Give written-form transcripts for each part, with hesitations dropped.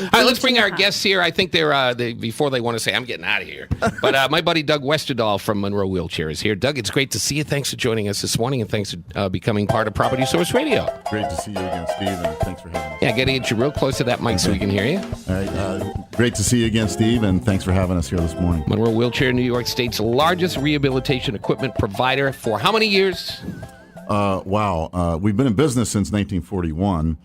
All right, let's bring our guests here. I think before they want to say, I'm getting out of here. But my buddy Doug Westerdahl from Monroe Wheelchair is here. Doug, it's great to see you. Thanks for joining us this morning, and thanks for becoming part of Property Source Radio. Great to see you again, Steve, and thanks for having us. Yeah, got to get you real close to that mic so we can hear you. All right, great to see you again, Steve, and thanks for having us here this morning. Monroe Wheelchair, New York State's largest rehabilitation equipment provider for how many years? Wow. We've been in business since 1941.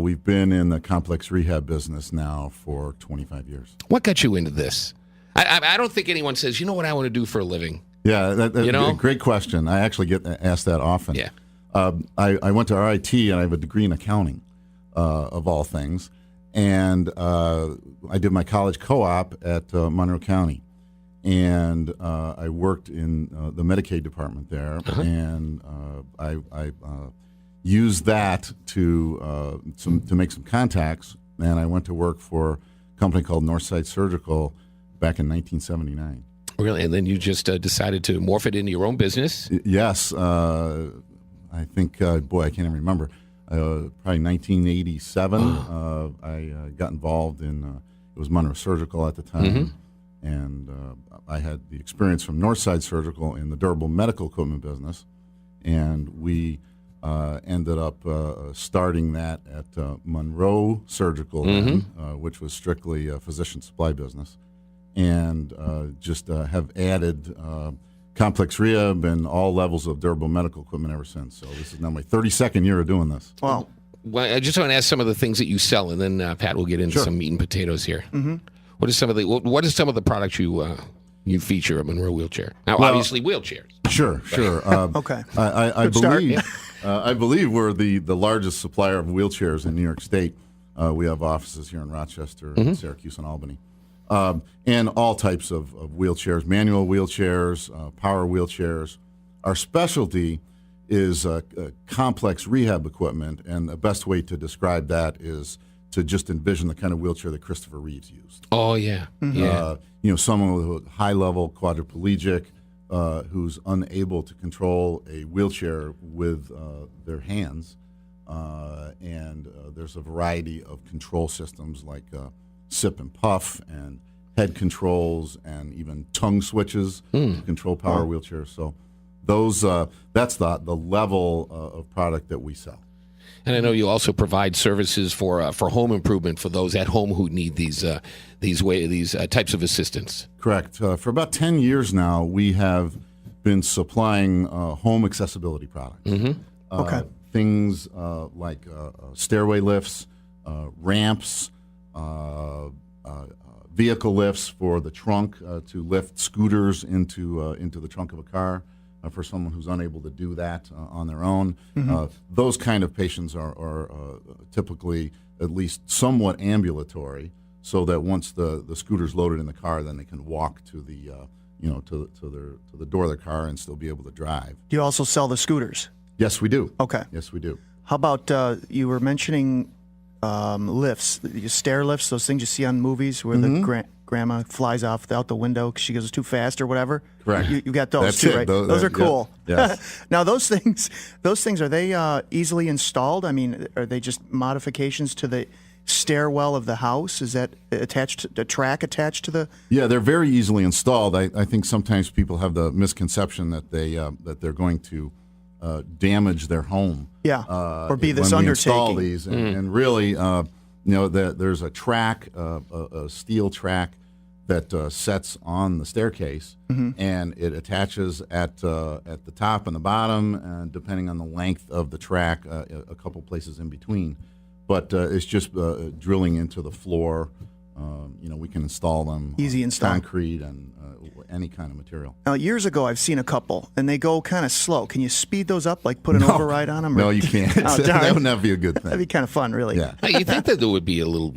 We've been in the complex rehab business now for 25 years. What got you into this? I don't think anyone says, you know what I want to do for a living. Yeah, great question. I actually get asked that often. Yeah. I went to RIT, and I have a degree in accounting, of all things. And I did my college co-op at Monroe County. And I worked in the Medicaid department there. Uh-huh. And I used that to make some contacts. And I went to work for a company called Northside Surgical back in 1979. Really? And then you just decided to morph it into your own business? Yes. I think, I can't even remember. Probably 1987. I got involved in, it was Monroe Surgical at the time. Mm-hmm. And I had the experience from Northside Surgical in the durable medical equipment business. And we ended up starting that at Monroe Surgical, mm-hmm. Which was strictly a physician supply business. And just have added complex rehab and all levels of durable medical equipment ever since. So this is now my 32nd year of doing this. Wow. Well, I just want to ask some of the things that you sell, and then Pat will get into some meat and potatoes here. Mm-hmm. What are some of the products you feature at Monroe Wheelchair? Now, obviously wheelchairs. Sure. Okay. I believe we're the largest supplier of wheelchairs in New York State. We have offices here in Rochester, mm-hmm. Syracuse, and Albany. And all types of wheelchairs, manual wheelchairs, power wheelchairs. Our specialty is complex rehab equipment, and the best way to describe that is to just envision the kind of wheelchair that Christopher Reeves used. Oh, yeah. Mm-hmm. Yeah. Someone with a high-level quadriplegic who's unable to control a wheelchair with their hands. And there's a variety of control systems like sip and puff and head controls and even tongue switches to control power wheelchairs. So those that's the level of product that we sell. And I know you also provide services for home improvement for those at home who need these types of assistance. Correct. For about 10 years now, we have been supplying home accessibility products. Mm-hmm. Things like stairway lifts, ramps, vehicle lifts for the trunk to lift scooters into the trunk of a car for someone who's unable to do that on their own. Mm-hmm. Those kind of patients are typically at least somewhat ambulatory, so that once the scooter's loaded in the car, then they can walk to the to the door of the car and still be able to drive. Do you also sell the scooters? Yes, we do. Okay. Yes, we do. How about you were mentioning lifts, stair lifts, those things you see on movies where mm-hmm. the grandma flies out the window because she goes too fast or whatever? Correct. You got those That's too, it. right? Those are cool. Yeah. Yes. Now, those things, are they easily installed? I mean, are they just modifications to the stairwell of the house? Is that a track attached to the? Yeah, they're very easily installed. I think sometimes people have the misconception that they're going to damage their home. Yeah, or be this when undertaking. We install these, and really, there's a track, a steel track that sets on the staircase, mm-hmm. and it attaches at the top and the bottom, and depending on the length of the track, a couple places in between. But it's just drilling into the floor. We can install them. Easy install. Concrete and any kind of material. Now, years ago, I've seen a couple, and they go kind of slow. Can you speed those up, like put an override on them? No, you can't. That would not be a good thing. That'd be kind of fun, really. Yeah. You think that there would be a little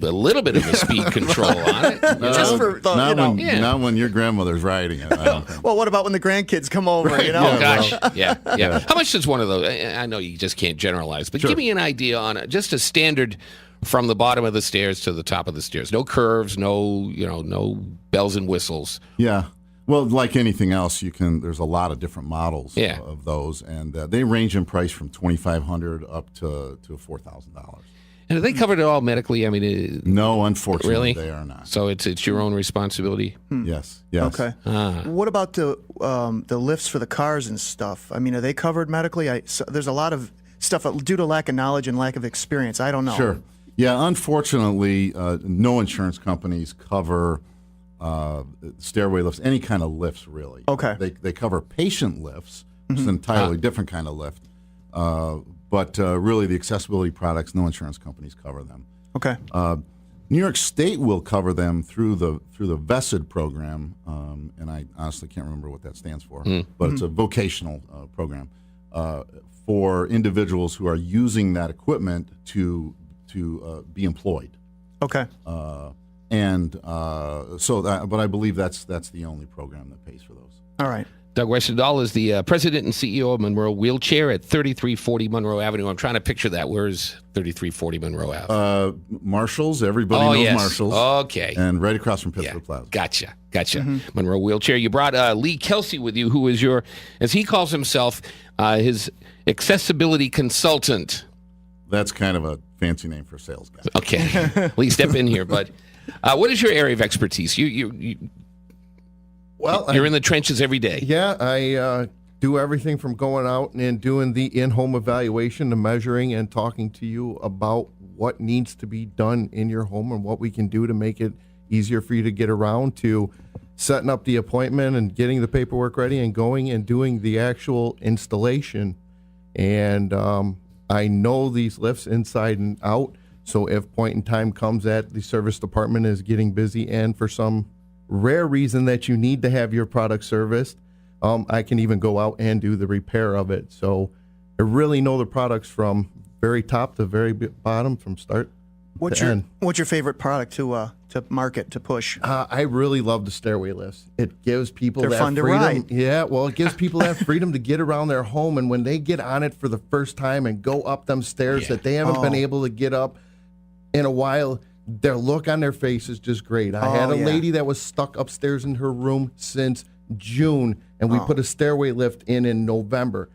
bit of a speed control on it? Just for not when your grandmother's riding it. I don't think. Well, what about when the grandkids come over? Right. Oh gosh, yeah. How much does one of those? I know you just can't generalize, but give me an idea on just a standard from the bottom of the stairs to the top of the stairs. No curves, no bells and whistles. Yeah. Well, like anything else, there's a lot of different models of those, and they range in price from $2,500 up to $4,000. And are they covered at all medically? I mean, No, unfortunately, really? they are not. So it's your own responsibility. Yes, yes. Okay. What about the lifts for the cars and stuff? I mean, are they covered medically? There's a lot of stuff due to lack of knowledge and lack of experience. I don't know. Sure. Yeah, unfortunately, no insurance companies cover stairway lifts, any kind of lifts, really. Okay. They cover patient lifts, which is an entirely different kind of lift. But really, the accessibility products, no insurance companies cover them. Okay. New York State will cover them through the VESID program, and I honestly can't remember what that stands for, but it's a vocational program for individuals who are using that equipment to be employed. Okay. But I believe that's the only program that pays for those. All right. Doug Westerdahl is the president and CEO of Monroe Wheelchair at 3340 Monroe Avenue. I'm trying to picture that. Where's 3340 Monroe Avenue? Marshalls, everybody knows yes. Marshalls. Okay. And right across from Pittsburgh Plaza. Gotcha. Monroe Wheelchair. You brought Lee Kelsey with you, who is your, as he calls himself, his accessibility consultant. That's kind of a fancy name for a sales guy. Okay. Lee, step in here. But what is your area of expertise? You're in the trenches every day. Yeah, I do everything from going out and doing the in-home evaluation, the measuring, and talking to you about what needs to be done in your home and what we can do to make it easier for you to get around, to setting up the appointment and getting the paperwork ready and going and doing the actual installation. And I know these lifts inside and out, so if point in time comes that the service department is getting busy and for some rare reason that you need to have your product serviced, I can even go out and do the repair of it. So I really know the products from very top to very bottom, from start to end. What's your favorite product to market, to push? I really love the stairway lifts. It gives people They're that fun to freedom. ride. Yeah, well, it gives people that freedom to get around their home, and when they get on it for the first time and go up them stairs that they haven't been able to get up in a while, their look on their face is just great. I had a lady that was stuck upstairs in her room since June, and we put a stairway lift in November.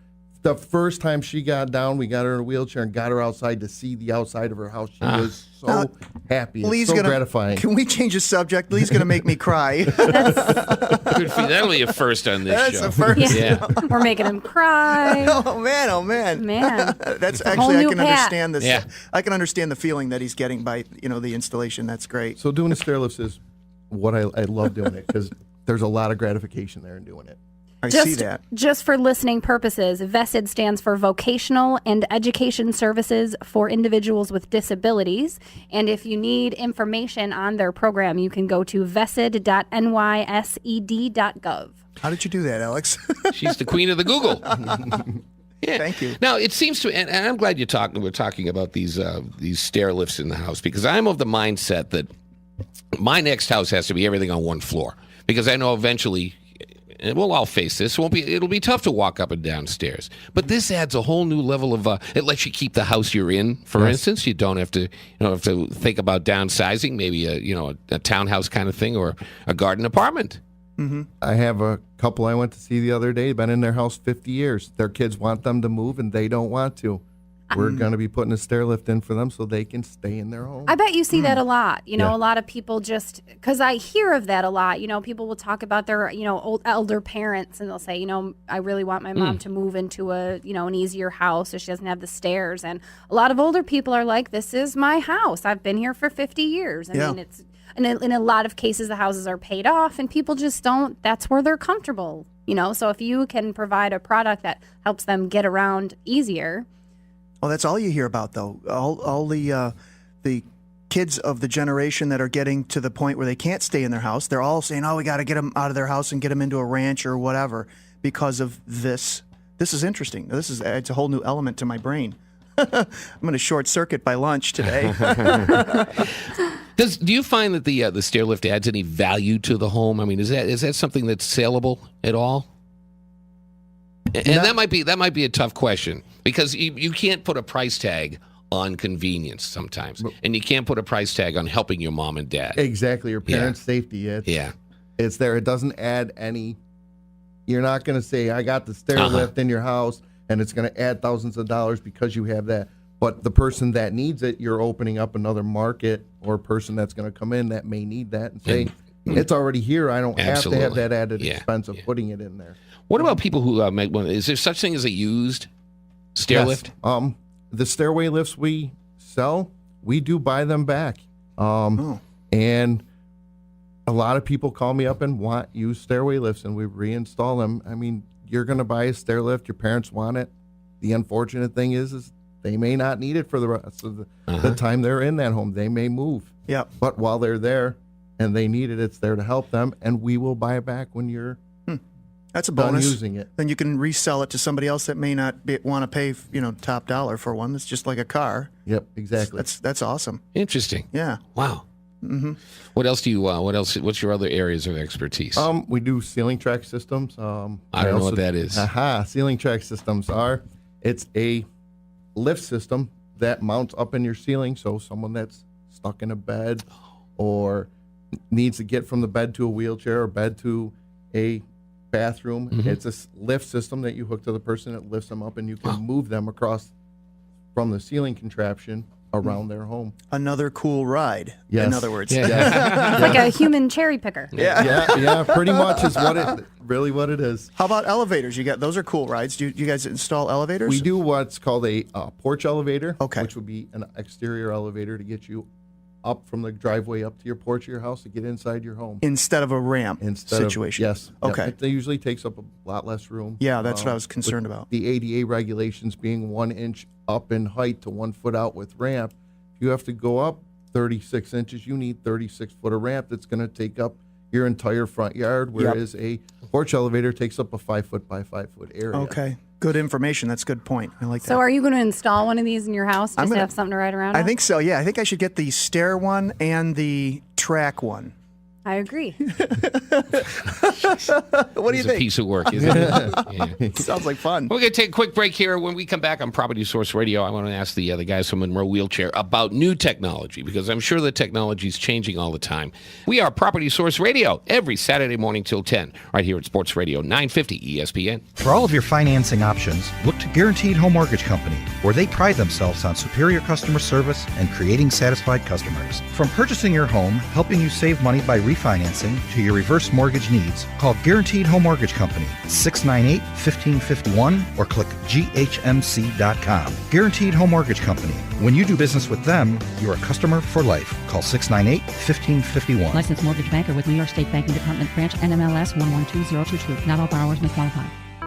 The first time she got down, we got her in a wheelchair and got her outside to see the outside of her house. She was so happy. It's so gratifying. Can we change the subject? Lee's going to make me cry. Good for you. That'll be a first on this That's show. the first. Yeah. We're making him cry. Oh man. Man. That's a whole actually, I new can path. understand this. Yeah. I can understand the feeling that he's getting by the installation. That's great. So doing the stair lifts is what I love doing it, because there's a lot of gratification there in doing it. I see that. Just for listening purposes, VESID stands for Vocational and Education Services for Individuals with Disabilities. And if you need information on their program, you can go to vesid.nysed.gov. How did you do that, Alex? She's the queen of the Google. Yeah. Thank you. Now it seems to, and I'm glad we're talking about these stair lifts in the house, because I'm of the mindset that my next house has to be everything on one floor, because I know eventually, and we'll all face this, it'll be tough to walk up and down stairs. But this adds a whole new level of it lets you keep the house you're in. For instance, you don't have to think about downsizing, maybe a townhouse kind of thing or a garden apartment. I have a couple I went to see the other day, been in their house 50 years. Their kids want them to move and they don't want to. We're going to be putting a stair lift in for them so they can stay in their home. I bet you see that a lot. A lot of people just, because I hear of that a lot. People will talk about their, old elder parents, and they'll say, I really want my mom to move into a, an easier house so she doesn't have the stairs. And a lot of older people are like, this is my house. I've been here for 50 years. I mean, it's, and in a lot of cases, the houses are paid off and people just don't, that's where they're comfortable, So if you can provide a product that helps them get around easier. Oh, that's all you hear about, though. All the kids of the generation that are getting to the point where they can't stay in their house, they're all saying, we got to get them out of their house and get them into a ranch or whatever because of this. This is interesting. It's a whole new element to my brain. I'm going to short circuit by lunch today. Do you find that the stair lift adds any value to the home? I mean, is that something that's saleable at all? And that might be a tough question, because you can't put a price tag on convenience sometimes, and you can't put a price tag on helping your mom and dad. Exactly, your parents' safety. It's there. It doesn't add any. You're not going to say, I got the stair lift in your house, and it's going to add thousands of dollars because you have that. But the person that needs it, you're opening up another market or a person that's going to come in that may need that and say, it's already here. I don't have to have that added expense of putting it in there. What about people who make one? Is there such thing as a used stair lift? The stairway lifts we sell, we do buy them back. And a lot of people call me up and want used stairway lifts, and we reinstall them. I mean, you're going to buy a stair lift. Your parents want it. The unfortunate thing is they may not need it for the rest of the time they're in that home. They may move. Yeah. But while they're there and they need it, it's there to help them, and we will buy it back when you're That's a done bonus. using it. Then you can resell it to somebody else that may not want to pay, top dollar for one. It's just like a car. Yep, exactly. That's awesome. Interesting. Yeah. Wow. Mm-hmm. What else do you? What else? What's your other areas of expertise? We do ceiling track systems. I don't know what that is. Ceiling track systems it's a lift system that mounts up in your ceiling. So someone that's stuck in a bed or needs to get from the bed to a wheelchair or bed to a bathroom. It's a lift system that you hook to the person. It lifts them up, and you can move them across from the ceiling contraption around their home. Another cool ride. Yes. In other words. It's like a human cherry picker. Yeah, pretty much is what it is. How about elevators? Those are cool rides. Do you guys install elevators? We do what's called a porch elevator, Okay. which would be an exterior elevator to get you up from the driveway up to your porch of your house to get inside your home. Instead of a ramp situation. Yes. Yep. Okay. It usually takes up a lot less room. Yeah, that's what I was concerned about. The ADA regulations being 1 inch up in height to 1 foot out with ramp, if you have to go up 36 inches, you need 36 foot of ramp that's going to take up your entire front yard, whereas a porch elevator takes up a 5 foot by 5 foot area. Okay. Good information. That's a good point. I like that. So are you going to install one of these in your house just to have something to ride around I on? think so, yeah. I think I should get the stair one and the track one. I agree. What do you It's a think? piece of work, isn't it? Yeah. Sounds like fun. We're going to take a quick break here. When we come back on Property Source Radio, I want to ask the guys from Monroe Wheelchair about new technology, because I'm sure the technology is changing all the time. We are Property Source Radio every Saturday morning till 10, right here at Sports Radio 950 ESPN. For all of your financing options, look to Guaranteed Home Mortgage Company, where they pride themselves on superior customer service and creating satisfied customers. From purchasing your home, helping you save money by refinancing, to your reverse mortgage needs, call Guaranteed Home Mortgage Company, 698-1551, or click ghmc.com. Guaranteed Home Mortgage Company. When you do business with them, you're a customer for life. Call 698-1551. Licensed mortgage banker with New York State Banking Department Branch, NMLS 112022. Not all borrowers may qualify.